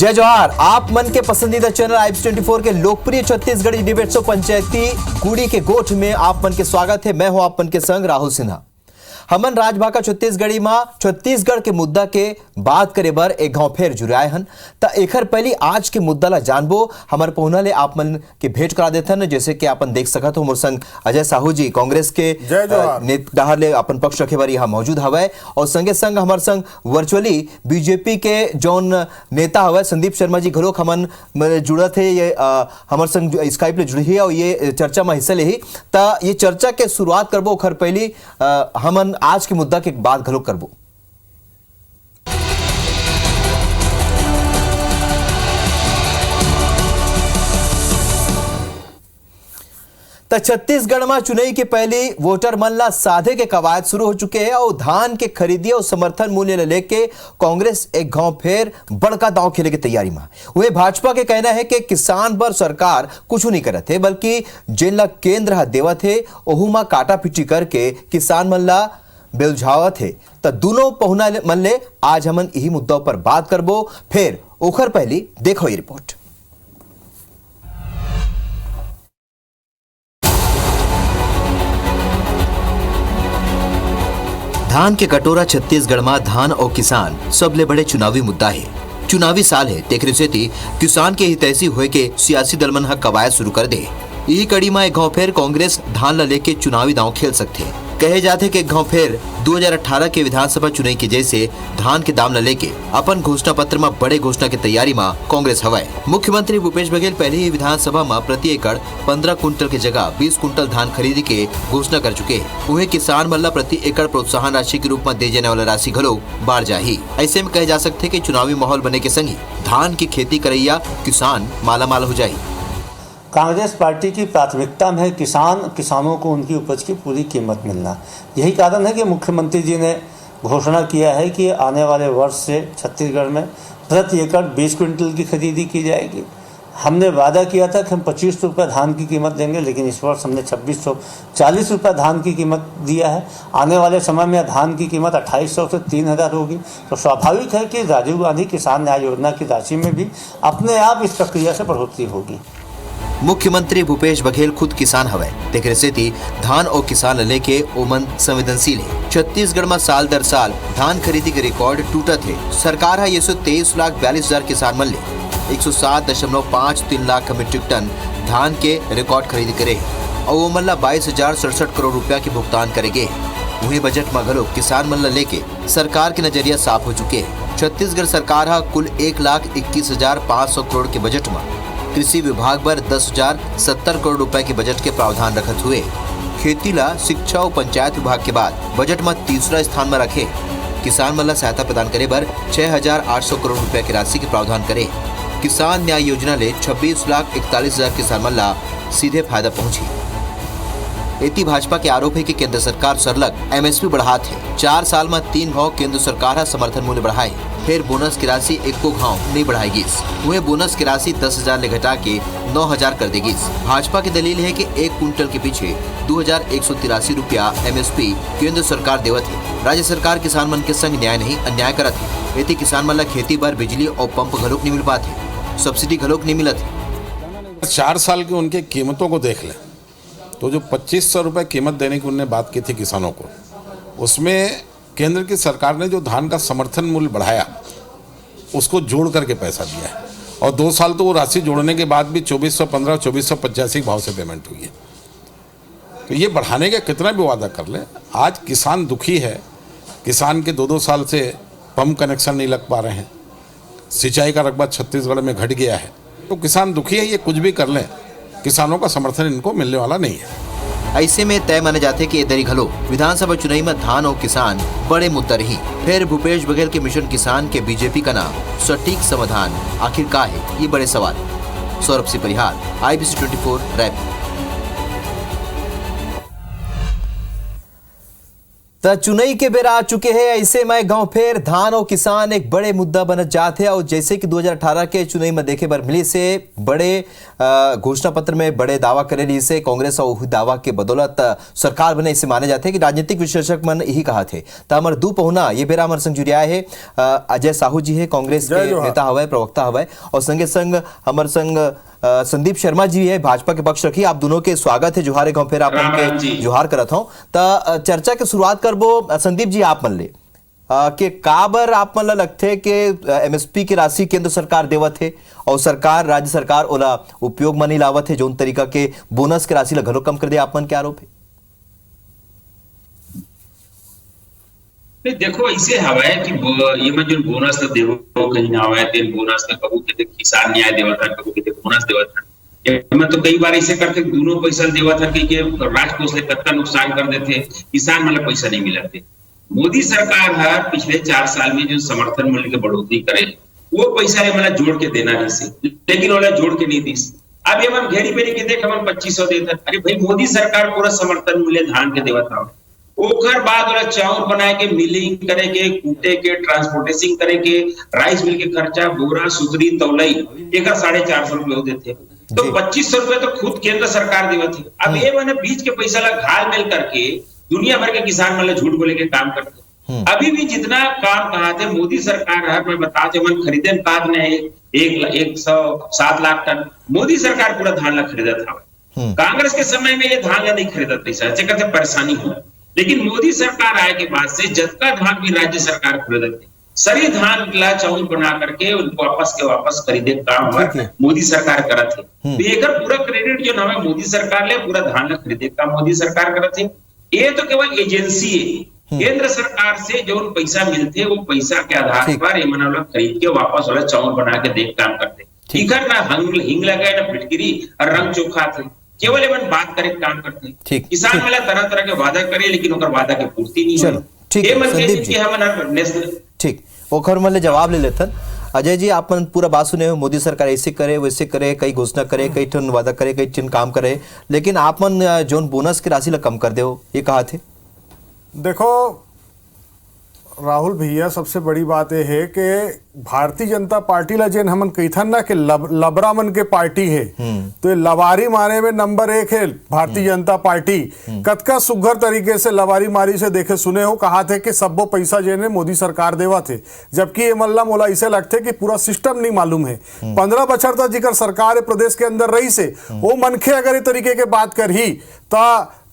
जय जोहार। आप मन के पसंदीदा चैनल IBC24 के लोकप्रिय छत्तीसगढ़ी डिबेट शो पंचायती कुड़ी के गोठ में आप मन के स्वागत है। मैं हूं आप मन के संग राहुल सिन्हा। हमन राजभाषा छत्तीसगढ़ी में छत्तीसगढ़ के मुद्दा के बात करे बर एक गांव फेर जुड़ाए हन। त एकर पहली आज के मुद्दा ला जानबो हमार पहुना ले आप मन के भेंट करा देथन। जैसे कि आपन देख सकत हो मोर संग अजय साहू जी कांग्रेस के नेता ले अपन पक्ष रखे बर यहाँ मौजूद हवे और संगे संग हमार संग वर्चुअली बीजेपी के जौन नेता हवे संदीप शर्मा जी घलोक हमन जुड़त है। ये हमार संग स्काइप ले जुड़ी है और ये चर्चा में हिस्सा लेही। त ये चर्चा के शुरुआत करबो ओकर पहली हमन आज के मुद्दा के बात घलोक करबो। तो छत्तीसगढ़ में चुनाव के पहले वोटर मन ला साधे के कवायद शुरू हो चुके हैं और धान के खरीदी और समर्थन मूल्य लेके कांग्रेस एक गांव फेर बड़का दांव खेले की तैयारी में। वह भाजपा के कहना है कि किसान पर सरकार कुछ नहीं करत है, बल्कि जिन ला केंद्र देवत है ओहू में काटा पिटी करके किसान मन ला बेलझावत है। तो दोनों पहुना मन ले आज हमन यही मुद्दा पर बात करबो। फिर ओखर पहली देखो ये रिपोर्ट। धान के कटोरा छत्तीसगढ़ में धान और किसान सबले बड़े चुनावी मुद्दा है। चुनावी साल है, तेकरे सेती किसान के हितैषी होए के सियासी दल मन कवायद शुरू कर दे। यही कड़ी में एक गांव फेर कांग्रेस धान ला लेके चुनावी दांव खेल सकते हैं। कहे जाते कि गांव फेर 2018 के विधानसभा चुनाव के जैसे धान के दाम ला लेके अपन घोषणा पत्र में बड़े घोषणा की तैयारी में कांग्रेस हवाए। मुख्यमंत्री भूपेश बघेल पहले ही विधानसभा में प्रति एकड़ 15 कुंटल की जगह 20 कुंटल धान खरीदी के घोषणा कर चुके हैं। वही किसान मन ला प्रति एकड़ प्रोत्साहन राशि के रूप में दे जाने वाला राशि घलो बाढ़ जाही। ऐसे में कहे जा सकते कि चुनावी माहौल बने के संगी धान की खेती करैया किसान मालामाल हो जाये। कांग्रेस पार्टी की प्राथमिकता में है किसानों को उनकी उपज की पूरी कीमत मिलना। यही कारण है कि मुख्यमंत्री जी ने घोषणा किया है कि आने वाले वर्ष से छत्तीसगढ़ में प्रति एकड़ 20 क्विंटल की खरीदी की जाएगी। हमने वादा किया था कि हम 25 रुपये धान की कीमत देंगे, लेकिन इस वर्ष हमने 2640 रुपये धान की कीमत दिया है। आने वाले समय में धान की कीमत 2800 से 3000 होगी। तो स्वाभाविक है कि राजीव गांधी किसान न्याय योजना की राशि में भी अपने आप इस प्रक्रिया से बढ़ोतरी होगी। मुख्यमंत्री भूपेश बघेल खुद किसान हवे, तेकरे सेती धान और किसान लेके ओमन संवेदनशील है। छत्तीसगढ़ में साल दर साल धान खरीदी के रिकॉर्ड टूटत है। सरकार है 123,42,000 किसान मन ले 107.53 लाख मीट्रिक टन धान के रिकॉर्ड खरीदी करे और वो मन ला 22,067 करोड़ रुपया के भुगतान करेंगे। वही बजट में घलो किसान मन ला लेके सरकार के नजरिया साफ हो चुके हैं। छत्तीसगढ़ सरकार है कुल 1,21,500 करोड़ के बजट में कृषि विभाग पर 10,070 करोड़ रुपए के बजट के प्रावधान रखत हुए खेती ला शिक्षा और पंचायत विभाग के बाद बजट में तीसरा स्थान में रखे। किसान मन ला सहायता प्रदान करे बर 6,800 करोड़ रुपए की राशि के प्रावधान करे। किसान न्याय योजना ले 26,41,000 किसान मन ला सीधे फायदा पहुंची। एती भाजपा के आरोप है कि केंद्र सरकार सरलग MSP बढ़ात है। 4 साल में 3 भाव केंद्र सरकार है समर्थन मूल्य बढ़ाए, फिर बोनस की राशि एको घाव नहीं बढ़ाएगी। वह बोनस की राशि 10,000 ले घटा के 9,000 कर देगी। भाजपा की दलील है कि 1 कुंटल के पीछे 2,183 रुपया MSP केंद्र सरकार देवत है। राज्य सरकार किसान मन के संग न्याय नहीं अन्याय करत है। एती किसान मन ला खेती बर बिजली और पंप घलोक नहीं मिल पाते, सब्सिडी घलोक नहीं मिलत है। 4 साल की उनके कीमतों को देख ले तो जो 2,500 रुपये कीमत देने की उन्होंने बात की थी किसानों को, उसमें केंद्र की सरकार ने जो धान का समर्थन मूल्य बढ़ाया उसको जोड़ करके पैसा दिया है और 2 साल तो वो राशि जोड़ने के बाद भी 2,415 2,485 भाव से पेमेंट हुई है। तो ये बढ़ाने का कितना भी वादा कर ले, आज किसान दुखी है। किसान के 2-2 साल से पंप कनेक्शन नहीं लग पा रहे हैं, सिंचाई का रकबा छत्तीसगढ़ में घट गया है। तो किसान दुखी है, ये कुछ भी कर लें किसानों का समर्थन इनको मिलने वाला नहीं है। ऐसे में तय माने जाते कि दरी घलो विधानसभा चुनाव में धान और किसान बड़े मुद्दा रही। फिर भूपेश बघेल के मिशन किसान के बीजेपी का नाम सटीक समाधान आखिर का है, ये बड़े सवाल। सौरभ सिंह परिहार, IBC24 रायपुर। तो चुनाई के बेरा आ चुके हैं, ऐसे में गांव फेर धान और किसान एक बड़े मुद्दा बनत जाते हैं। और जैसे कि 2018 के चुनाई में देखे बर मिली से बड़े घोषणा पत्र में बड़े दावा करे रही से कांग्रेस और दावा के बदौलत सरकार बने, इसे माने जाते हैं कि राजनीतिक विश्लेषक मन यही कहा थे। तो हमारे दू पहुना ये बेरा हमारे संग जुड़िया है अजय साहू जी है, कांग्रेस के नेता हवा प्रवक्ता हवा, और संगे संग हमारे संग संदीप शर्मा जी है, भाजपा के पक्ष रखी। आप दोनों के स्वागत है जुहारे गांव फेर आप के जुहार करत हूं। तो चर्चा के शुरुआत करबो संदीप जी आप मन ले कि काबर आप मन लगथे कि एमएसपी की राशि केंद्र सरकार देवत है और सरकार राज्य सरकार ओला उपयोग में नहीं लावत है, जोन तरीका के बोनस के राशि ला घलो कम कर दे, आप मन के आरोप है? देखो ऐसे हवा है कि ये में जो बोनस तो देवो कहीं ना हवा है, तेन बोनस तो कबू के किसान न्याय देवत है, कबू के बोनस देवत है। मैं तो कई बार ऐसे करते दोनों पैसा देवत है कि राजकोष ले कत्ता नुकसान कर देते, किसान मतलब पैसा नहीं मिलते। मोदी सरकार है पिछले 4 साल में जो समर्थन मूल्य की बढ़ोतरी करे वो पैसा ले मतलब जोड़ के देना नहीं से, लेकिन वाला जोड़ के नहीं दी। अब ये हम घेरी बेरी के देख हम 2500 देता। अरे भाई मोदी सरकार पूरा समर्थन मूल्य धान के देवत है, ओकर बाद वाला चाउर बनाए के मिलिंग करे के, कूटे के, ट्रांसपोर्टेशन करे के, राइस मिल के खर्चा, बोरा सुतरी तौलई एक 450 रुपये हो देते। तो 2500 रुपये तो खुद केंद्र सरकार देवत है। अब ये मैंने बीच के पैसा ला घाल मिल करके दुनिया भर के किसान मतलब झूठ बोले के काम करते। अभी भी जितना काम कहा थे मोदी सरकार है, मैं बताते मन खरीदे काद ने 107 लाख टन मोदी सरकार पूरा धान ला खरीदा था। कांग्रेस के समय में ये धान ला नहीं खरीदा पैसा, ऐसे करते परेशानी हो। लेकिन मोदी सरकार आए के बाद से जतका धान भी राज्य सरकार खरीदते, सरी धान ला चाउल बना करके उनको वापस खरीदे काम मोदी सरकार करत है। तो एक पूरा क्रेडिट जो नाम है मोदी सरकार ले, पूरा धान ला खरीदे काम मोदी सरकार करत है। ये तो केवल एजेंसी है, केंद्र सरकार से जो पैसा मिलते वो पैसा के आधार पर ये मना खरीद के वापस वाला चाउल बना के देख काम करते। इधर ना हिंग लगाए ना फिटकिरी और रंग चोखा थे, केवल एवं बात करे काम करते हैं। किसान वाला तरह तरह के वादा करे लेकिन ओकर वादा के पूर्ति नहीं हो। ठीक ओकर मतलब जवाब ले लेथन। अजय जी आप पूरा बात सुने हो, मोदी सरकार ऐसे करे वैसे करे, कई घोषणा करे, कई ठन वादा करे, कई ठन काम करे, लेकिन आप मन जोन बोनस की राशि ला कम कर दे हो ये कहा थे। देखो राहुल भैया, सबसे बड़ी बात यह है कि भारतीय जनता पार्टी ला जेन हमन कहीथन ना कि लबरा मन के पार्टी है, तो ये लवारी मारे में नंबर 1 है भारतीय जनता पार्टी। कतका सुघर तरीके से लवारी मारी से देखे सुने हो, कहा थे कि सबो पैसा जेने मोदी सरकार देवा थे, जबकि ये मल्ला मोला इसे लगते कि पूरा सिस्टम नहीं मालूम है। 15 बछर तक जिकर सरकार प्रदेश के अंदर रही से वो मनखे अगर ये तरीके के बात कर ही तो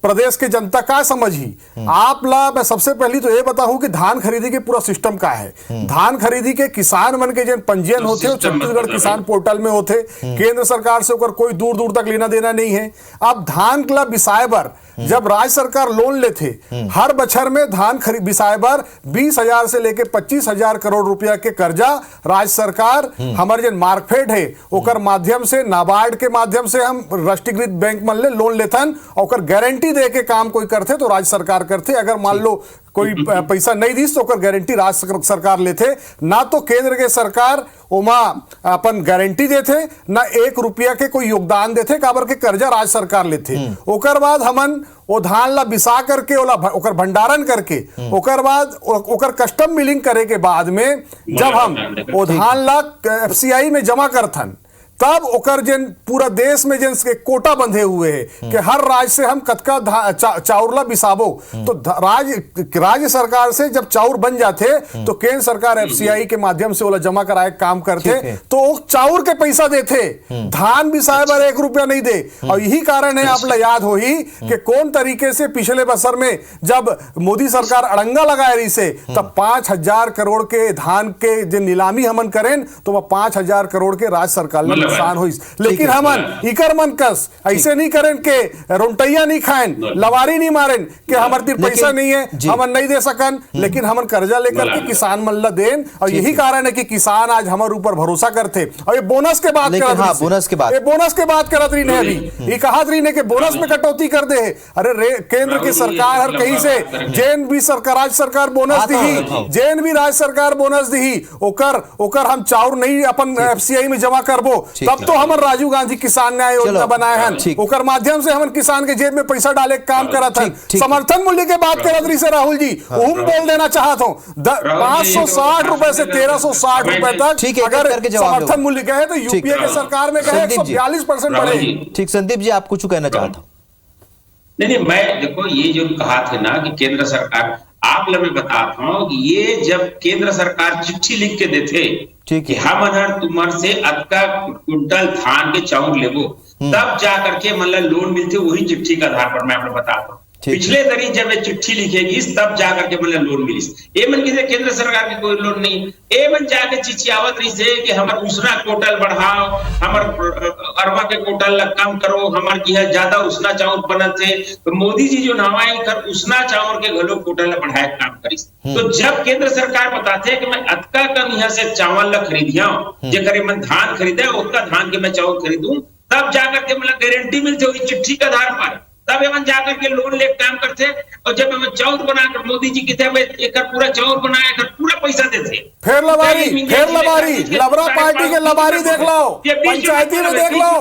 प्रदेश के जनता का समझी। आप ला मैं सबसे पहली तो ये बताऊं कि धान खरीदी के पूरा सिस्टम का है। धान खरीदी के किसान मन के जन पंजीयन होते छत्तीसगढ़ किसान पोर्टल में होते, केंद्र सरकार से होकर कोई दूर दूर तक लेना देना नहीं है। अब धान के बिसाए बर जब राज्य सरकार लोन लेते, हर बछर में धान खरीद बिसाए बर 20,000 से लेके 25,000 करोड़ रुपया के कर्जा राज्य सरकार हमारे जन मार्कफेड है ओकर माध्यम से, नाबार्ड के माध्यम से हम राष्ट्रीयकृत बैंक मन ले लोन लेथन और गारंटी दे के काम कोई करते तो राज्य सरकार करते। अगर मान लो कोई पैसा नहीं दी तो गारंटी राज्य सरकार लेते, ना तो केंद्र के सरकार ओमा अपन गारंटी देते, ना 1 रुपया के कोई योगदान देते, काबर के कर्जा राज्य सरकार लेते। ओकर बाद हमन वो धान ला बिसा करके ओकर भंडारण करके ओकर बाद ओकर कस्टम मिलिंग करे के बाद में जब हम वो धान ला एफसीआई में जमा करथन, तब ओकर जन पूरा देश में जन के कोटा बंधे हुए हैं कि हर राज्य से हम कतका चाउर ला बिसाबो। तो राज्य सरकार से जब चाउर बन जाते तो केंद्र सरकार एफसीआई के माध्यम से ओला जमा कराए काम करते, तो वो चाउर के पैसा देते, धान बिसाए बर 1 रुपया नहीं दे। और यही कारण है आप ला याद हो ही कि कौन तरीके से पिछले बरस में जब मोदी सरकार अड़ंगा लगाए रही से तब 5,000 करोड़ के धान के जो नीलामी हमन करें तो वह 5,000 करोड़ के राज्य सरकार नुकसान हुई। लेकिन हमन इकर मन कस ऐसे नहीं करें के रोंटैया नहीं खाएं, लवारी नहीं मारें कि हमारे तीर पैसा नहीं है हमन नहीं दे सकन, लेकिन हमन कर्जा लेकर के किसान मन ला दें। और यही कारण है कि किसान आज हमारे ऊपर भरोसा करते। और ये बोनस के बात बोनस के बात करत रही ने, अभी ये कहा रही ने कि बोनस में कटौती कर दे। अरे केंद्र की सरकार हर कहीं से जैन भी सरकार राज्य सरकार बोनस दी, जैन भी राज्य सरकार बोनस दी, ओकर हम चाउर नहीं अपन एफसीआई में जमा करबो ठीक तब तो हमन राजीव गांधी किसान न्याय योजना चलो, बनाए हैं, ठीक। ओकर माध्यम से हमन किसान के जेब में पैसा डाले के काम करत हैं। ठीक। समर्थन मूल्य के बात करत रही से राहुल जी, हम बोल देना चाहता हूँ 560 रुपए से 1360 रुपए तक ठीक है, अगर करके जवाब दो। समर्थन मूल्य गए तो यूपीए के सरकार में गए संदीप जी। 142% राहुल बढ़े। जी। ठीक, संदीप जी आप कुछ कहना चाहता हूँ। नहीं, मैं देखो ये जो कहा थे ना कि केंद्र सरकार, आप लोग मैं बताता हूँ कि ये जब केंद्र सरकार चिट्ठी लिख के देते ठीक कि है। हम अनहर तुमर से अतका कुंटल धान के चाउर लेबो, तब जा करके मतलब लोन मिलते, वही चिट्ठी के आधार पर मैं आपको बताता हूँ। ठीक है। पिछले तरी जब ये चिट्ठी लिखेगी तब जा करके मतलब लोन मिली। ए मन किसे केंद्र सरकार के कोई लोन नहीं, ए मन जाके चिचियावत रही से कि हमर उसना कोटल बढ़ाओ, हमर अरवा के कोटल कम करो, हमर की है ज्यादा उसना चाउर बनत थे, तो मोदी जी जो नवाई कर उसना चाउर के घलो कोटल बढ़ाए काम करी। तो जब केंद्र सरकार बताते हैं कि मैं अतका कम यहाँ से चावल ला खरीदिया, जेकर मन धान खरीदे उतना धान के मैं चावल खरीदूं, तब जाकर के मतलब गारंटी मिलती हुई चिट्ठी के आधार पर, तब एवं जाकर के लोन ले काम करते। और जब हमें चाउर बनाकर मोदी जी कहते हैं एक पूरा चाउर बनाया कर पूरा पैसा देते। फिर लबारी लबरा पार्टी के लबारी देख लो, पंचायती में देख लो,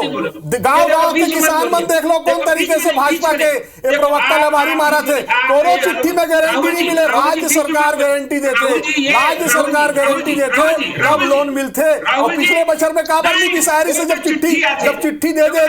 गांव गांव के किसान मन देख लो कौन तरीके से भाजपा के प्रवक्ता लबारी मारा थे। कोनो चिट्ठी में गारंटी नहीं मिले, राज्य सरकार गारंटी देते, राज्य सरकार गारंटी देते तब लोन मिलते। और पिछले बछर में काबर नहीं बिसारी से जब चिट्ठी दे दे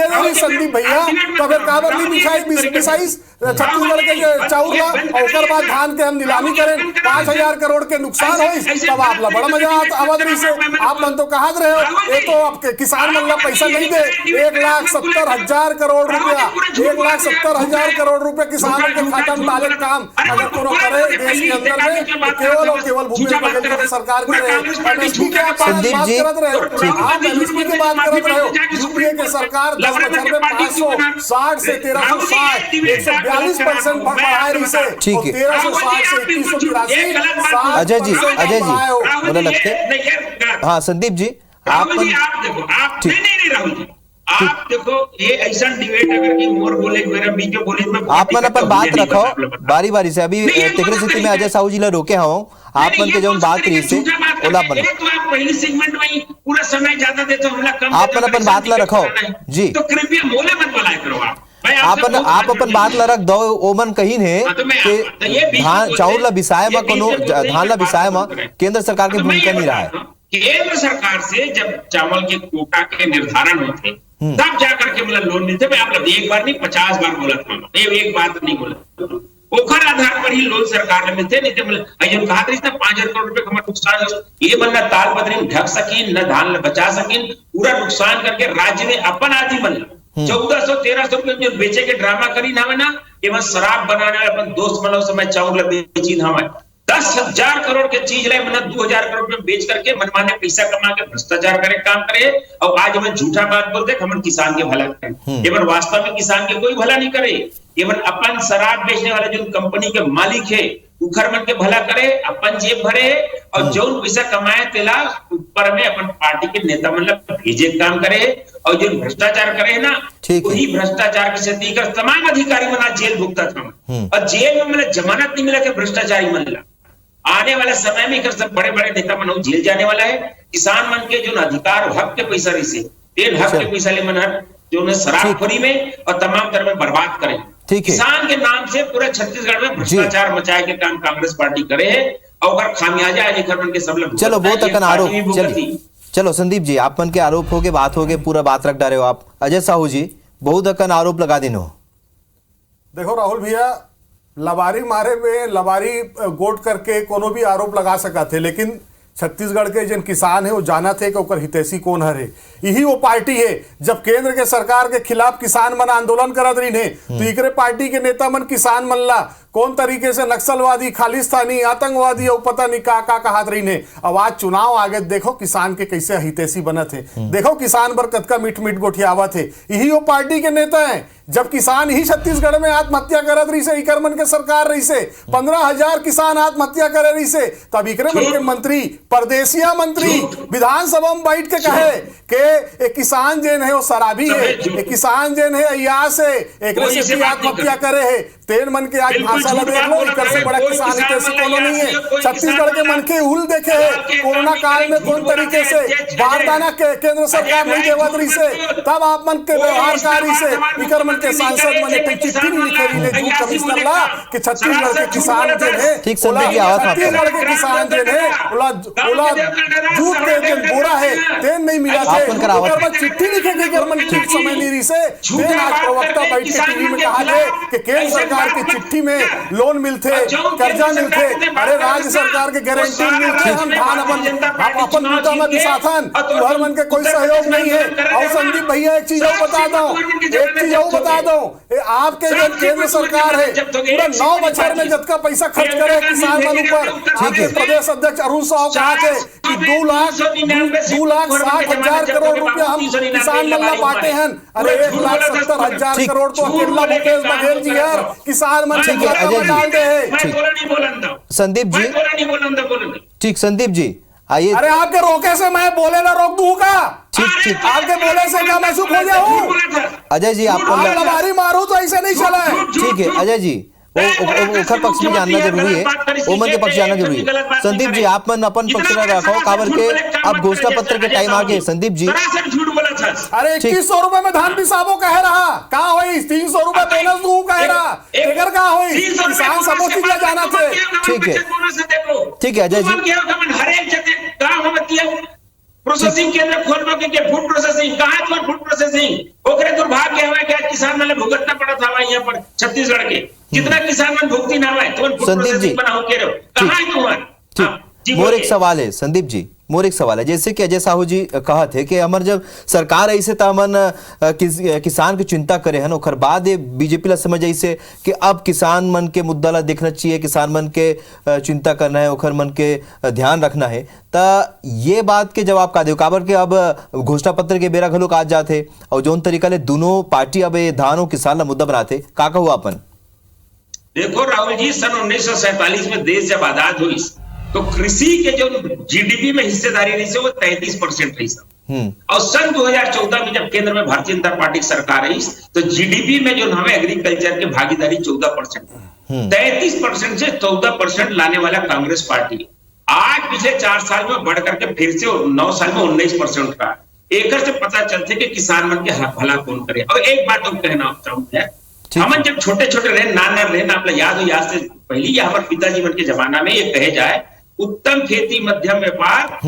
रही संदीप भैया, तो फिर काबर नहीं बिसाई छत्तीसगढ़ के चाउर ला, और बाद धान के हम नीलामी करें 5000 करोड़ के नुकसान हो, तब आप ला बड़ा मजा आवत रही से। आप मन तो कहा रहे हो ये तो आपके किसान मन ला पैसा नहीं दे, 1,70,000 करोड़ रुपया, 1,70,000 करोड़ रुपया किसानों के खाता में डाले काम अगर कोनो करे देश के अंदर में, तो केवल और केवल भूपेश बघेल की सरकार करे। एमएसपी के आप बात करत रहे हो, आप एमएसपी की बात करत रहे हो, यूपीए की सरकार 10 बछर में 560 से 1360 142% बढ़ाए रही से, ठीक है। 1360 से 2183 अजय जी बोला लगते। हाँ संदीप जी राहुल जी आप देखो, आप नहीं राहुल जी आप देखो, ये ऐसा डिबेट अगर कि मोर बोले मेरा बीच बोले आप मन अपन बात रखो बारी बारी से। अभी तेरे स्थिति में अजय साहू जी ला रोके हूँ, आप मन के जब बात रही से ओला बनो, तो आप पहले सेगमेंट में पूरा समय ज्यादा देते हो, हमला कम आप मन अपन बात ला रखो जी, तो कृपया मोले मत बुलाए करो आप अपन बात ला रख दो। ओमन कहीं है कि धान चाउर ला बिसाए में कोनो धान ला बिसाए में केंद्र सरकार की भूमिका नहीं रहा है। केंद्र सरकार से जब चावल के कोटा के निर्धारण होते तब जाकर के मतलब लोन मिलते। मैं आप लोग एक बार नहीं 50 बार बोला था, एक बात नहीं बोला, ओखर आधार पर ही लोन सरकार ने मिलते। नहीं तो मतलब कहा था 5,000 करोड़ रुपए का नुकसान, ये बनना ताल बदरी में ढक सकीन, न धान बचा सकीन, पूरा नुकसान करके राज्य में अपन आदि बन 1400-1300 रुपए जो बेचे के ड्रामा करी ना ना, एवं शराब बनाने वाले अपन दोस्त मतलब समय चाउर बेची ना 10,000 करोड़ के चीज रहे मतलब 2,000 करोड़ में बेच करके मनमाने पैसा कमा के भ्रष्टाचार करे काम करे। और आज हम झूठा बात बोलते हम किसान के भला करें, एवं वास्तव में किसान के कोई भला नहीं करे। एवं अपन शराब बेचने वाले जो कंपनी के मालिक है उखर मन के भला करे, अपन जेब भरे, और जो पैसा कमाए तेला ऊपर में अपन पार्टी के नेता मतलब भेजे काम करे। और जो भ्रष्टाचार करे ना, वही भ्रष्टाचार की स्थिति का तमाम अधिकारी मना जेल भुगता था, और जेल में मतलब जमानत नहीं मिला कि भ्रष्टाचारी मन आने वाले समय में सब बड़े बड़े नेता मन जेल जाने वाला है। किसान मन के जो अधिकार हक के पैसा रही से तेल हक के पैसा ले मन जो शराबखोरी में और तमाम तरह में बर्बाद करे। किसान के नाम से पूरे छत्तीसगढ़ में भ्रष्टाचार मचाए के काम कांग्रेस पार्टी करे है, और खामियाजा के सब लोग। चलो वो तक आरोप, चलो संदीप जी आप मन के आरोप हो गए, बात हो गए, पूरा बात रख डाले हो आप। अजय साहू जी बहुत अकन आरोप लगा देनो। देखो राहुल भैया, लबारी मारे में लबारी गोट करके कोनो भी आरोप लगा सका थे, लेकिन छत्तीसगढ़ के जिन किसान है वो जाना थे कि ओकर हितैषी कौन है। यही वो पार्टी है जब केंद्र के सरकार के खिलाफ किसान मन आंदोलन करत रही है, तो इकरे पार्टी के नेता मन किसान मन ला कौन तरीके से नक्सलवादी, खालिस्तानी, आतंकवादी और पता नहीं का कहत रही ने। अब आज चुनाव आगे देखो किसान के कैसे हितैषी बनत है, देखो किसान पर कतका मीठ मीठ गोठियावत है। यही वो पार्टी के नेता है जब किसान ही छत्तीसगढ़ में आत्महत्या करत रही से, इकर मन के सरकार रही से 15,000 किसान आत्महत्या करे रही से, तब इकरे मन के मंत्री, परदेसिया मंत्री विधानसभा में बैठ के कहे कि एक किसान जेन है वो शराबी है, एक किसान जेन है अयास है, एक आत्महत्या करे है। तेन मन के आज भाषा लगे लो इकर से बड़ा किसान कैसे कोनो नहीं है। छत्तीसगढ़ के मन के उल देखे है कोरोना काल में कौन तरीके से बारदाना के केंद्र सरकार नहीं देवत रही से, तब आप मन के व्यवहारकारी से इकर मन के सांसद मन एक चिट्ठी नहीं लिखे रही ने जूट कमिश्नर ला कि छत्तीसगढ़ के किसान जो है ठीक संदेश की आवाज आपको। छत्तीसगढ़ के किसान जो है ओला जूट के जो बोरा है तेन नहीं मिला आप मन कर आवाज। से चिट्ठी लिखे के इकर मन ठीक समय नहीं रही से तेन आज प्रवक्ता बैठ के टीवी में कहा ले कि केंद्र सरकार की चिट्ठी में लोन मिलते कर्जा मिलते, अरे राज्य सरकार के गारंटी मिलते, हम धान अपन मुद्दा में दिसाथन तुहर मन के कोई सहयोग नहीं है। और संदीप भैया एक चीज और बता दो आपके जो केंद्र सरकार है पूरा 9 बछर में जितना पैसा खर्च करे किसान मन ऊपर, आपके प्रदेश अध्यक्ष अरुण साहू कहा थे कि 2,60,000 करोड़ रुपया हम किसान मन ला बांटे हैं। अरे 1,70,000 करोड़ तो अकेला भूपेश बघेल जी यार किसान मन ठीक है अजय जी, संदीप जी ठीक, संदीप जी आइए। अरे आपके रोके से मैं बोले ना रोक दूंगा, ठीक आपके बोले से क्या मैं चुप हो जाऊं? अजय जी आपको आप लबारी मारू तो ऐसे नहीं चला है। ठीक है अजय जी, ओखर पक्ष में जानना जरूरी है, ओमन के पक्ष जानना जरूरी है। संदीप जी आप मन अपन पक्ष में रखो काबर के अब घोषणा पत्र के टाइम आ गए। संदीप जी अरे 2100 रुपए में धान पिसाबो कह रहा कहा हुई 300 रुपए बोनस दू कह रहा एकर का हुई किसान सबो चीज जाना थे। ठीक है अजय जी, प्रोसेसिंग केंद्र खोलबो के फूड प्रोसेसिंग कहां तो फूड प्रोसेसिंग ओकरे दुर्भाग्य हवा कि किसान मन भुगतना पड़त हवा यहां पर छत्तीसगढ़ के कितना किसान मन भुगती ना हवा तो फूड प्रोसेसिंग बनाओ के रहो कहां है तुम्हारा। मोर एक सवाल है संदीप जी, मोर एक सवाल है, जैसे कि अजय साहू जी कहा थे कि हमार जब सरकार ऐसे तमन किसान की चिंता करे है ओखर बाद बीजेपी ला समझ ऐसे कि अब किसान मन के मुद्दा ला देखना चाहिए, किसान मन के चिंता करना है, ओखर मन के ध्यान रखना है। ता ये बात के जवाब का दे काबर के अब घोषणा पत्र के बेरा घलोक आज जाते और जौन तरीका ले दोनों पार्टी अब धान और किसान ला मुद्दा बनाते का हुआ अपन। देखो राहुल जी सन 1947 में देश जब आजाद हुई तो कृषि के जो जीडीपी में हिस्सेदारी रही से वो 33% रही सब। और सन 2014 में जब केंद्र में भारतीय जनता पार्टी की सरकार रही तो जीडीपी में जो हमें एग्रीकल्चर की भागीदारी 14%, 33% से 14% लाने वाला कांग्रेस पार्टी आज पिछले 4 साल में बढ़ करके फिर से 9 साल में 19% का एक से पता चलते कि किसान मन के भला कौन करे। और एक बात हम कहना चाहूंगा, हम जब छोटे छोटे रहे नाना रहे ना अपना याद से पहले यहाँ पर पिताजी मन के जमाना में ये कहे जाए उत्तम खेती मध्यम व्यापार,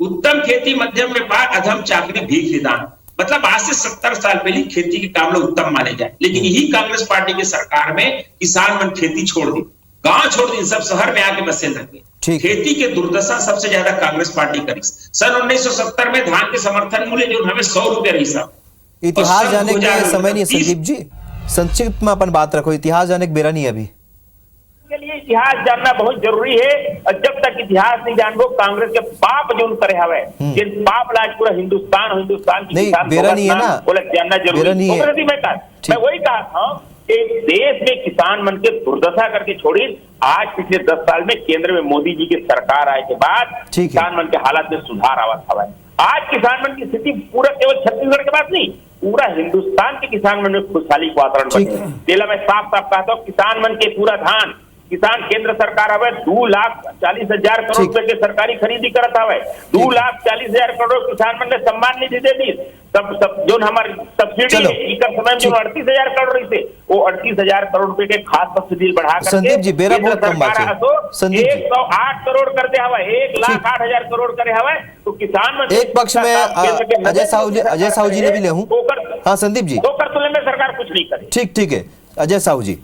उत्तम खेती मध्यम व्यापार अधम चाकरी भीख निदान। मतलब आज से 70 साल पहले खेती के काम लोग उत्तम माने जाए, लेकिन यही कांग्रेस पार्टी की सरकार में किसान मन खेती छोड़ दी, गांव छोड़ दी, सब शहर में आके बसे लगे। खेती के दुर्दशा सबसे ज्यादा कांग्रेस पार्टी करी। सन 1970 में धान के समर्थन मूल्य जो हमें 100 रुपए रही साहब। इतिहास जाने के समय नहीं है संदीप जी, संक्षिप्त में अपन बात रखो, इतिहास जाने के बेरा नहीं अभी के लिए इतिहास जानना बहुत जरूरी है। और जब तक इतिहास नहीं जानबो कांग्रेस के पाप जो करे हवे जिन पाप लाज पूरा हिंदुस्तान की नहीं बेरा नहीं है ना, बोले जानना जरूरी है। मैं वही कहा था कि देश में किसान मन के दुर्दशा करके छोड़ी आज पिछले 10 साल में केंद्र में मोदी जी की सरकार आए के बाद किसान मन के हालात में सुधार आवा था। आज किसान मन की स्थिति पूरा केवल छत्तीसगढ़ के बात नहीं पूरा हिंदुस्तान के किसान मन में खुशहाली का वातावरण बने। पहला मैं साफ कहता हूँ किसान मन के पूरा धान किसान केंद्र सरकार हवे 2,40,000 करोड़ रुपए के सरकारी खरीदी करत हवे। 2,40,000 करोड़ किसान मन ने सम्मान निधि दे दी। सब जो हमारी सब्सिडी समय जो 38,000 करोड़ रही थे वो 38,000 करोड़ रुपए के खास सब्सिडी बढ़ा कर संदीप जी बेरा बहुत कम बात है। 108 करोड़ कर दे हवा 1,08,000 करोड़ करे हवा तो किसान मन एक पक्ष में अजय साहू जी ने भी ले हूं। हाँ संदीप जी तो कर तुलना में सरकार कुछ नहीं करे। ठीक है अजय साहू जी,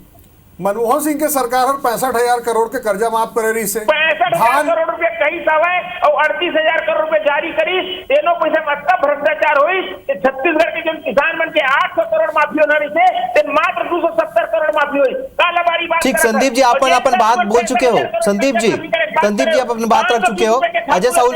मनमोहन सिंह के सरकार 65,000 करोड़ के कर्जा माफ करे रही से 65,000 करोड़ रुपए कहीं सवे और 38,000 करोड़ रुपए जारी करी तीनों पैसे मतलब भ्रष्टाचार हुई। छत्तीसगढ़ के जो किसान मन के 800 करोड़ माफी होने से मात्र 270 करोड़ माफी हुई। कालाबारी बात ठीक संदीप जी अपन बात बोल चुके हो। संदीप जी आप अपनी बात रख चुके हो। अजय साहू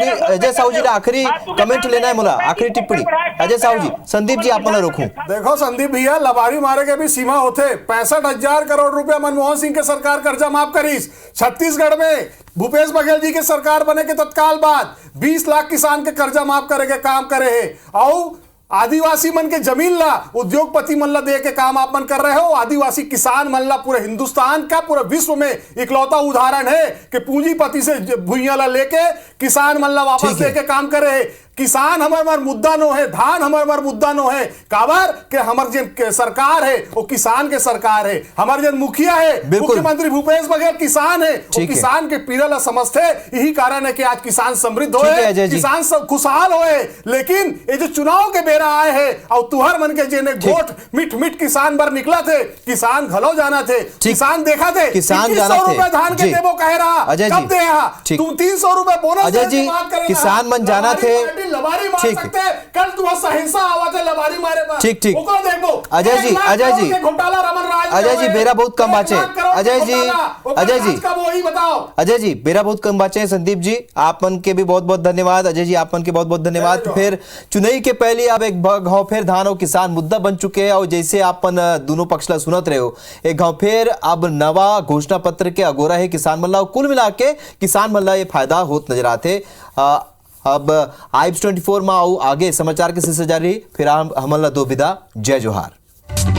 जी ने आखिरी कमेंट लेना है मुला, आखिरी टिप्पणी अजय साहू जी। संदीप जी आप मला रोकूं। देखो संदीप भैया लबारी मारे के भी सीमा होते। 65,000 करोड़ रुपया मनमोहन सिंह के सरकार कर्जा माफ करी। छत्तीसगढ़ में भूपेश बघेल जी के सरकार बने के तत्काल बाद 20 लाख किसान के कर्जा माफ करे के काम करे है। और आदिवासी मन के जमीन ला उद्योगपति मन ला दे के काम आप मन कर रहे हो। आदिवासी किसान मन ला पूरे हिंदुस्तान का, पूरे विश्व में इकलौता उदाहरण है कि पूंजीपति से भूइया ला लेके किसान मन ला वापस दे के काम करे है। किसान हमार मुद्दा नो है, धान हमार मुद्दा नो है। काबर के हमार जन सरकार है वो किसान के सरकार है। हमारे जन मुखिया है मुख्यमंत्री भूपेश बघेल किसान है, वो किसान के पीड़ा ला समझते। यही कारण है कि आज किसान समृद्ध होए, किसान सब खुशहाल होए। लेकिन ये जो चुनाव के बेरा आए है और तुहर मन के जेने गोट मिट किसान बर निकला थे, किसान घलो जाना थे, किसान देखा थे, किसान जाना थे, 300 रुपए धान के देवो कह रहा, कब दे तुम 300 रुपए बोनस अजय जी, किसान मन जाना थे, लबारी मार सकते। कल तुम सहिंसा आवा थे लबारी मारे पर। ठीक देखो अजय जी घोटाला रमन राज अजय जी बेरा बहुत कम बाचे। अजय जी वही बताओ। अजय जी बेरा बहुत कम बाचे। संदीप जी आप मन के भी बहुत बहुत धन्यवाद। अजय जी आप मन के बहुत बहुत धन्यवाद। फिर चुनाई के पहले अब एक गांव फिर धान और किसान मुद्दा बन चुके हैं और जैसे आप दोनों पक्ष ला सुनत रहे हो, एक गांव फिर अब नवा घोषणा पत्र के अगोरा है किसान मल्ला। कुल मिला के किसान मल्ला ये फायदा होत नजर आते। अब IPS 24 में आगे समाचार के सिलसिले जारी। फिर हम दो विदा। जय जोहार।